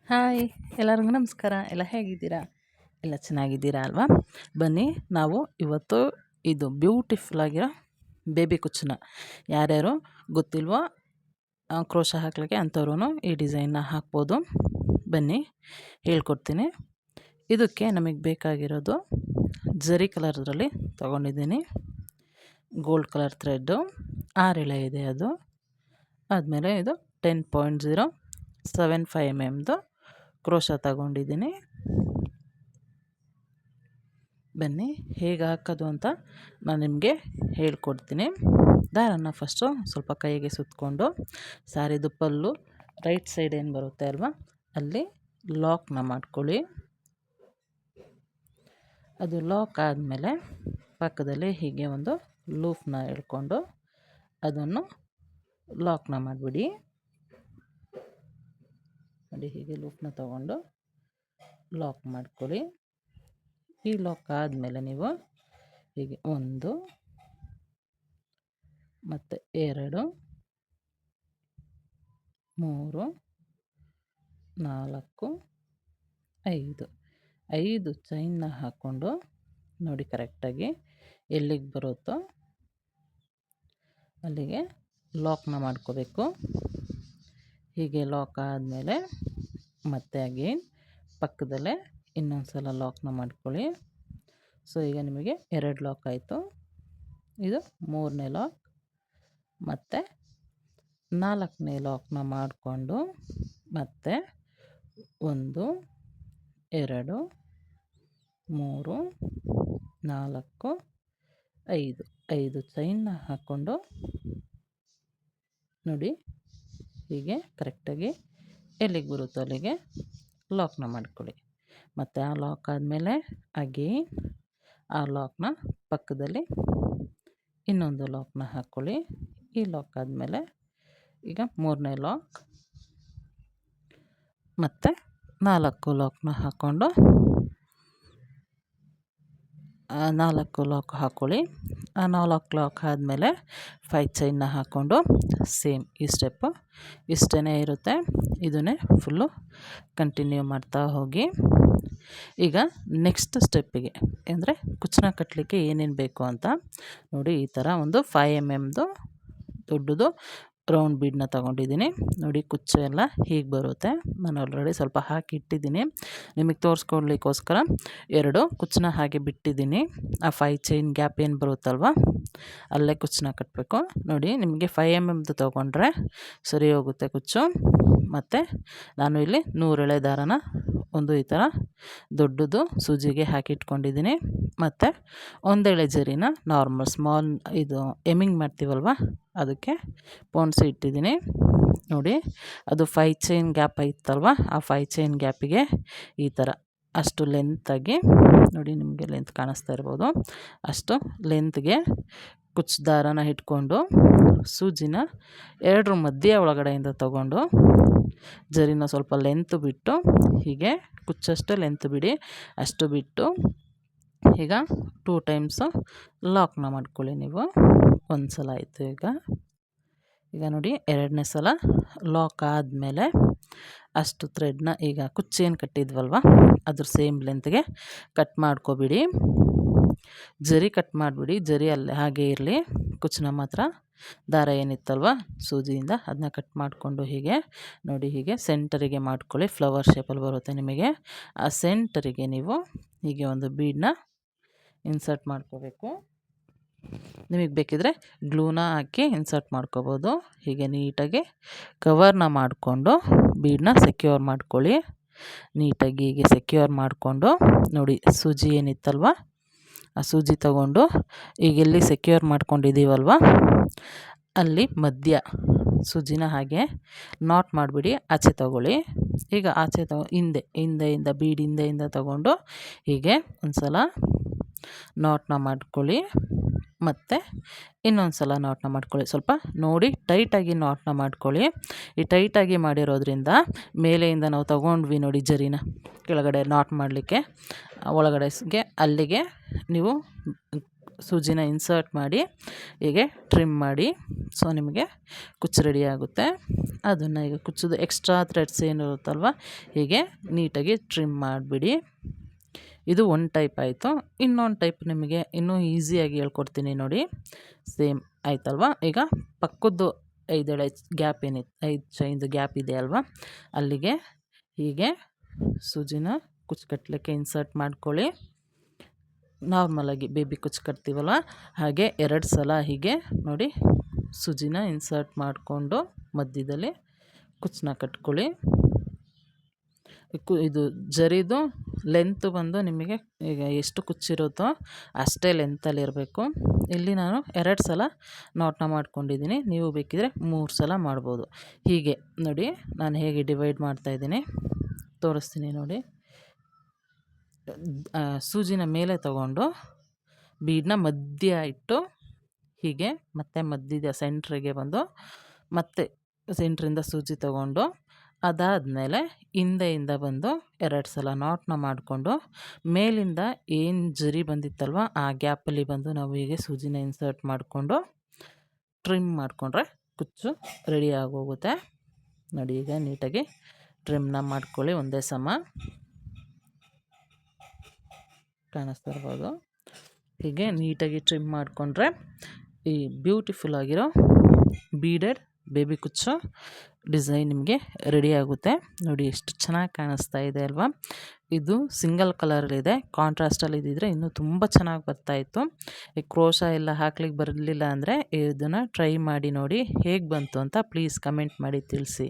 Hi ಎಲ್ಲರಿಗೂ ನಮಸ್ಕಾರ. ಎಲ್ಲ ಹೇಗಿದ್ದೀರಾ? ಎಲ್ಲ ಚೆನ್ನಾಗಿದ್ದೀರಾ ಅಲ್ವಾ? ಬನ್ನಿ ನಾವು ಇವತ್ತು ಇದು ಬ್ಯೂಟಿಫುಲ್ ಆಗಿರೋ ಬೇಬಿ ಕುಚ್ಚನ್ನ ಯಾರ್ಯಾರು ಗೊತ್ತಿಲ್ವೋ ಕ್ರೋಶ ಹಾಕ್ಲಿಕ್ಕೆ ಅಂಥವ್ರು ಈ ಡಿಸೈನ್ನ ಹಾಕ್ಬೋದು. ಬನ್ನಿ ಹೇಳ್ಕೊಡ್ತೀನಿ. ಇದಕ್ಕೆ ನಮಗೆ ಬೇಕಾಗಿರೋದು ಜರಿ ಕಲರ್ದ್ರಲ್ಲಿ ತೊಗೊಂಡಿದ್ದೀನಿ. ಗೋಲ್ಡ್ ಕಲರ್ ಥ್ರೆಡ್ಡು 6 ಎಳೆ ಇದೆ. ಅದು ಆದಮೇಲೆ ಇದು 10.075 mm ಕ್ರೋಶ ತಗೊಂಡಿದ್ದೀನಿ. ಬನ್ನಿ ಹೇಗೆ ಹಾಕೋದು ಅಂತ ನಾನು ನಿಮಗೆ ಹೇಳ್ಕೊಡ್ತೀನಿ. ದಾರನ ಫಸ್ಟು ಸ್ವಲ್ಪ ಕೈಗೆ ಸುತ್ತಕೊಂಡು ಸಾರಿದು ಪಲ್ಲು ರೈಟ್ ಸೈಡ್ ಏನು ಬರುತ್ತೆ ಅಲ್ವಾ, ಅಲ್ಲಿ ಲಾಕ್ನ ಮಾಡ್ಕೊಳ್ಳಿ. ಅದು ಲಾಕ್ ಆದಮೇಲೆ ಪಕ್ಕದಲ್ಲಿ ಹೀಗೆ ಒಂದು ಲೂಫ್ನ ಎಳ್ಕೊಂಡು ಅದನ್ನು ಲಾಕ್ನ ಮಾಡಿಬಿಡಿ. ನೋಡಿ, ಹೀಗೆ ಲೂಪ್ನ ತಗೊಂಡು ಲಾಕ್ ಮಾಡ್ಕೊಳ್ಳಿ. ಈ ಲಾಕ್ ಆದಮೇಲೆ ನೀವು ಹೀಗೆ 1 ಮತ್ತು 2 3 4 5 ಚೈನ್ನ ಹಾಕ್ಕೊಂಡು ನೋಡಿ ಕರೆಕ್ಟಾಗಿ ಎಲ್ಲಿಗೆ ಬರುತ್ತೋ ಅಲ್ಲಿಗೆ ಲಾಕ್ನ ಮಾಡ್ಕೋಬೇಕು. ಹೀಗೆ ಲಾಕ್ ಆದಮೇಲೆ ಮತ್ತೆ ಅಗೇನ್ ಪಕ್ಕದಲ್ಲೇ ಇನ್ನೊಂದು ಸಲ ಲಾಕ್ನ ಮಾಡ್ಕೊಳ್ಳಿ. ಸೊ ಈಗ ನಿಮಗೆ 2 ಲಾಕ್ ಆಯಿತು. ಇದು 3ನೇ ಲಾಕ್ ಮತ್ತು 4ನೇ ಲಾಕ್ನ ಮಾಡಿಕೊಂಡು ಮತ್ತೆ 1 2 3 4 5 ಚೈನ್ನ ಹಾಕ್ಕೊಂಡು ನೋಡಿ ಹೀಗೆ ಕರೆಕ್ಟಾಗಿ ಎಲ್ಲಿಗೆ ಬರುತ್ತೋ ಅಲ್ಲಿಗೆ ಲಾಕ್ನ ಮಾಡ್ಕೊಳ್ಳಿ. ಮತ್ತು ಆ ಲಾಕ್ ಆದಮೇಲೆ ಅಗೇನ್ ಆ ಲಾಕ್ನ ಪಕ್ಕದಲ್ಲಿ ಇನ್ನೊಂದು ಲಾಕ್ನ ಹಾಕ್ಕೊಳ್ಳಿ. ಈ ಲಾಕ್ ಆದಮೇಲೆ ಈಗ 3ನೇ ಲಾಕ್ ಮತ್ತು 4 ಲಾಕ್ನ ಹಾಕ್ಕೊಂಡು 4 ಲಾಕ್ ಹಾಕ್ಕೊಳ್ಳಿ. ಆ 4 ಲಾಕ್ ಆದಮೇಲೆ 5 ಚೈನ್ನ ಹಾಕ್ಕೊಂಡು ಸೇಮ್ ಈ ಸ್ಟೆಪ್ಪು ಇಷ್ಟೇ ಇರುತ್ತೆ. ಇದನ್ನೇ ಫುಲ್ಲು ಕಂಟಿನ್ಯೂ ಮಾಡ್ತಾ ಹೋಗಿ. ಈಗ ನೆಕ್ಸ್ಟ್ ಸ್ಟೆಪ್ಪಿಗೆ ಅಂದರೆ ಕುಚ್ಚನ್ನ ಕಟ್ಟಲಿಕ್ಕೆ ಏನೇನು ಬೇಕು ಅಂತ ನೋಡಿ. ಈ ಥರ ಒಂದು 5 mm ದೊಡ್ಡದು ರೌಂಡ್ ಬೀಡನ್ನ ತೊಗೊಂಡಿದ್ದೀನಿ. ನೋಡಿ ಕುಚ್ಚು ಎಲ್ಲ ಹೀಗೆ ಬರುತ್ತೆ. ನಾನು ಆಲ್ರೆಡಿ ಸ್ವಲ್ಪ ಹಾಕಿ ಇಟ್ಟಿದ್ದೀನಿ. ನಿಮಗೆ ತೋರಿಸ್ಕೊಡ್ಲಿಕ್ಕೋಸ್ಕರ 2 ಕುಚ್ಚನ್ನ ಹಾಗೆ ಬಿಟ್ಟಿದ್ದೀನಿ. ಆ 5 ಚೈನ್ ಗ್ಯಾಪ್ ಏನು ಬರುತ್ತಲ್ವ ಅಲ್ಲೇ ಕುಚ್ಚನ್ನ ಕಟ್ಟಬೇಕು. ನೋಡಿ, ನಿಮಗೆ 5 mm ತೊಗೊಂಡ್ರೆ ಸರಿ ಹೋಗುತ್ತೆ ಕುಚ್ಚು. ಮತ್ತು ನಾನು ಇಲ್ಲಿ 100 ಎಳೆ ದಾರನ ಒಂದು ಈ ಥರ ದೊಡ್ಡದು ಸೂಜಿಗೆ ಹಾಕಿಟ್ಕೊಂಡಿದ್ದೀನಿ. ಮತ್ತು 1 ಎಳೆ ಜರಿನ ನಾರ್ಮಲ್ ಸ್ಮಾಲ್ ಇದು ಎಮ್ಮಿಂಗ್ ಮಾಡ್ತೀವಲ್ವ ಅದಕ್ಕೆ ಪೋಣಿಸಿ ಇಟ್ಟಿದ್ದೀನಿ. ನೋಡಿ, ಅದು 5 ಚೈನ್ ಗ್ಯಾಪ್ ಐತಲ್ವ, ಆ 5 ಚೈನ್ ಗ್ಯಾಪಿಗೆ ಈ ಥರ ಅಷ್ಟು ಲೆಂತಾಗಿ ನೋಡಿ, ನಿಮಗೆ ಲೆಂತ್ ಕಾಣಿಸ್ತಾ ಇರ್ಬೋದು, ಅಷ್ಟು ಲೆಂತ್ಗೆ ಕುಚ್ಚು ದಾರನ ಇಟ್ಕೊಂಡು ಸೂಜಿನ 2 ಮಧ್ಯೆ ಒಳಗಡೆಯಿಂದ ತಗೊಂಡು ಜರಿನ ಸ್ವಲ್ಪ ಲೆಂತ್ ಬಿಟ್ಟು ಹೀಗೆ ಕುಚ್ಚಷ್ಟು ಲೆಂತ್ ಬಿಡಿ, ಅಷ್ಟು ಬಿಟ್ಟು ಈಗ 2 ಟೈಮ್ಸು ಲಾಕ್ನ ಮಾಡ್ಕೊಳ್ಳಿ. ನೀವು ಒಂದು ಸಲ ಆಯಿತು. ಈಗ ನೋಡಿ, 2ನೇ ಸಲ ಲಾಕ್ ಆದಮೇಲೆ ಅಷ್ಟು ಥ್ರೆಡ್ನ ಈಗ ಕುಚ್ಚೇನು ಕಟ್ಟಿದ್ವಲ್ವ ಅದ್ರ ಸೇಮ್ ಲೆಂತ್ಗೆ ಕಟ್ ಮಾಡ್ಕೊಬಿಡಿ. ಜರಿ ಕಟ್ ಮಾಡಿಬಿಡಿ, ಜರಿ ಅಲ್ಲೇ ಹಾಗೆ ಇರಲಿ. ಕುಚ್ಚನ್ನ ಮಾತ್ರ ದಾರ ಏನಿತ್ತಲ್ವ ಸೂಜಿಯಿಂದ ಅದನ್ನ ಕಟ್ ಮಾಡಿಕೊಂಡು ಹೀಗೆ ನೋಡಿ ಹೀಗೆ ಸೆಂಟರಿಗೆ ಮಾಡ್ಕೊಳ್ಳಿ. ಫ್ಲವರ್ ಶೇಪಲ್ಲಿ ಬರುತ್ತೆ ನಿಮಗೆ. ಆ ಸೆಂಟರಿಗೆ ನೀವು ಹೀಗೆ ಒಂದು ಬೀಡನ್ನ ಇನ್ಸರ್ಟ್ ಮಾಡ್ಕೋಬೇಕು. ನಿಮಗೆ ಬೇಕಿದ್ರೆ ಗ್ಲೂನ ಹಾಕಿ ಇನ್ಸರ್ಟ್ ಮಾಡ್ಕೋಬೋದು. ಹೀಗೆ ನೀಟಾಗಿ ಕವರ್ನ ಮಾಡಿಕೊಂಡು ಬೀಡನ್ನ ಸೆಕ್ಯೂರ್ ಮಾಡ್ಕೊಳ್ಳಿ. ನೀಟಾಗಿ ಹೀಗೆ ಸೆಕ್ಯೂರ್ ಮಾಡಿಕೊಂಡು ನೋಡಿ, ಸೂಜಿ ಏನಿತ್ತಲ್ವ ಆ ಸೂಜಿ ತಗೊಂಡು ಈಗ ಎಲ್ಲಿ ಸೆಕ್ಯೂರ್ ಮಾಡ್ಕೊಂಡಿದ್ದೀವಲ್ವ ಅಲ್ಲಿ ಮಧ್ಯ ಸೂಜಿನ ಹಾಗೆ ನಾಟ್ ಮಾಡಿಬಿಡಿ, ಆಚೆ ತಗೊಳ್ಳಿ. ಈಗ ಆಚೆ ಹಿಂದೆಯಿಂದ ಬೀಡ್ ಹಿಂದೆಯಿಂದ ತಗೊಂಡು ಹೀಗೆ ಒಂದು ಸಲ ನಾಟ್ನ ಮಾಡ್ಕೊಳ್ಳಿ. ಮತ್ತು ಇನ್ನೊಂದು ಸಲ ನಾಟ್ನ ಮಾಡ್ಕೊಳ್ಳಿ. ಸ್ವಲ್ಪ ನೋಡಿ ಟೈಟಾಗಿ ನಾಟ್ನ ಮಾಡ್ಕೊಳ್ಳಿ. ಈ ಟೈಟಾಗಿ ಮಾಡಿರೋದ್ರಿಂದ ಮೇಲೆಯಿಂದ ನಾವು ತಗೊಂಡ್ವಿ ನೋಡಿ ಜರಿನ ಕೆಳಗಡೆ ನಾಟ್ ಮಾಡಲಿಕ್ಕೆ ಒಳಗಡೆಗೆ ಅಲ್ಲಿಗೆ ನೀವು ಸೂಜಿನ ಇನ್ಸರ್ಟ್ ಮಾಡಿ ಹೀಗೆ ಟ್ರಿಮ್ ಮಾಡಿ. ಸೊ ನಿಮಗೆ ಕುಚ್ಚು ರೆಡಿ ಆಗುತ್ತೆ. ಅದನ್ನು ಈಗ ಕುಚ್ಚೋದು ಎಕ್ಸ್ಟ್ರಾ ಥ್ರೆಡ್ಸ್ ಏನಿರುತ್ತಲ್ವ ಹೀಗೆ ನೀಟಾಗಿ ಟ್ರಿಮ್ ಮಾಡಿಬಿಡಿ. ಇದು ಒಂದು ಟೈಪ್ ಆಯಿತು. ಇನ್ನೊಂದು ಟೈಪ್ ನಿಮಗೆ ಇನ್ನೂ ಈಸಿಯಾಗಿ ಹೇಳ್ಕೊಡ್ತೀನಿ ನೋಡಿ. ಸೇಮ್ ಆಯ್ತಲ್ವ. ಈಗ ಪಕ್ಕದ್ದು 5 ಎಳೆ ಗ್ಯಾಪ್ ಏನಿತ್ತು, 5 ಚೈನ್ದು ಗ್ಯಾಪ್ ಇದೆ ಅಲ್ವಾ, ಅಲ್ಲಿಗೆ ಹೀಗೆ ಸೂಜಿನ ಕುಚ್ಚು ಕಟ್ಟಲಿಕ್ಕೆ ಇನ್ಸರ್ಟ್ ಮಾಡ್ಕೊಳ್ಳಿ. ನಾರ್ಮಲಾಗಿ ಬೇಬಿ ಕುಚ್ಚು ಕಟ್ತೀವಲ್ವ ಹಾಗೆ 2 ಸಲ ಹೀಗೆ ನೋಡಿ ಸೂಜಿನ ಇನ್ಸರ್ಟ್ ಮಾಡಿಕೊಂಡು ಮಧ್ಯದಲ್ಲಿ ಕುಚ್ಚನ್ನ ಕಟ್ಕೊಳ್ಳಿ. ಇದು ಜರಿದು ಲೆಂತ್ ಬಂದು ನಿಮಗೆ ಈಗ ಎಷ್ಟು ಕುಚ್ಚಿರುತ್ತೋ ಅಷ್ಟೇ ಲೆಂತಲ್ಲಿರಬೇಕು. ಇಲ್ಲಿ ನಾನು 2 ಸಲ ನಾಟ್ನ ಮಾಡ್ಕೊಂಡಿದ್ದೀನಿ. ನೀವು ಬೇಕಿದ್ರೆ 3 ಸಲ ಮಾಡ್ಬೋದು. ಹೀಗೆ ನೋಡಿ ನಾನು ಹೇಗೆ ಡಿವೈಡ್ ಮಾಡ್ತಾಯಿದ್ದೀನಿ ತೋರಿಸ್ತೀನಿ ನೋಡಿ. ಸೂಜಿನ ಮೇಲೆ ತಗೊಂಡು ಬೀಡನ್ನ ಮಧ್ಯ ಇಟ್ಟು ಹೀಗೆ ಮತ್ತೆ ಮಧ್ಯದ ಸೆಂಟ್ರಿಗೆ ಬಂದು ಮತ್ತೆ ಸೆಂಟ್ರಿಂದ ಸೂಜಿ ತಗೊಂಡು ಅದಾದಮೇಲೆ ಹಿಂದೆಯಿಂದ ಬಂದು 2 ಸಲ ನಾಟ್ನ ಮಾಡಿಕೊಂಡು ಮೇಲಿಂದ ಏನು ಜರಿ ಬಂದಿತ್ತಲ್ವ ಆ ಗ್ಯಾಪಲ್ಲಿ ಬಂದು ನಾವು ಹೀಗೆ ಸೂಜಿನ ಇನ್ಸರ್ಟ್ ಮಾಡಿಕೊಂಡು ಟ್ರಿಮ್ ಮಾಡಿಕೊಂಡ್ರೆ ಕುಚ್ಚು ರೆಡಿ ಆಗೋಗುತ್ತೆ. ನೋಡಿ ಈಗ ನೀಟಾಗಿ ಟ್ರಿಮ್ನ ಮಾಡ್ಕೊಳ್ಳಿ. ಒಂದೇ ಸಮ ಕಾಣಿಸ್ತಾ ಇರ್ಬೋದು. ಹೀಗೆ ನೀಟಾಗಿ ಟ್ರಿಮ್ ಮಾಡಿಕೊಂಡ್ರೆ ಈ ಬ್ಯೂಟಿಫುಲ್ ಆಗಿರೋ ಬೀಡೆಡ್ ಬೇಬಿ ಕುಚ್ಚು ಡಿಸೈನ್ ನಿಮಗೆ ರೆಡಿ ಆಗುತ್ತೆ. ನೋಡಿ ಎಷ್ಟು ಚೆನ್ನಾಗಿ ಕಾಣಿಸ್ತಾ ಇದೆ ಅಲ್ವಾ. ಇದು ಸಿಂಗಲ್ ಕಲರಲ್ಲಿದೆ. ಕಾಂಟ್ರಾಸ್ಟಲ್ಲಿ ಇದ್ದಿದ್ರೆ ಇನ್ನೂ ತುಂಬ ಚೆನ್ನಾಗಿ ಬರ್ತಾಯಿತ್ತು. ಈ ಕ್ರೋಶ ಎಲ್ಲ ಹಾಕ್ಲಿಕ್ಕೆ ಬರಲಿಲ್ಲ ಅಂದರೆ ಇದನ್ನು ಟ್ರೈ ಮಾಡಿ ನೋಡಿ ಹೇಗೆ ಬಂತು ಅಂತ ಪ್ಲೀಸ್ ಕಮೆಂಟ್ ಮಾಡಿ ತಿಳಿಸಿ.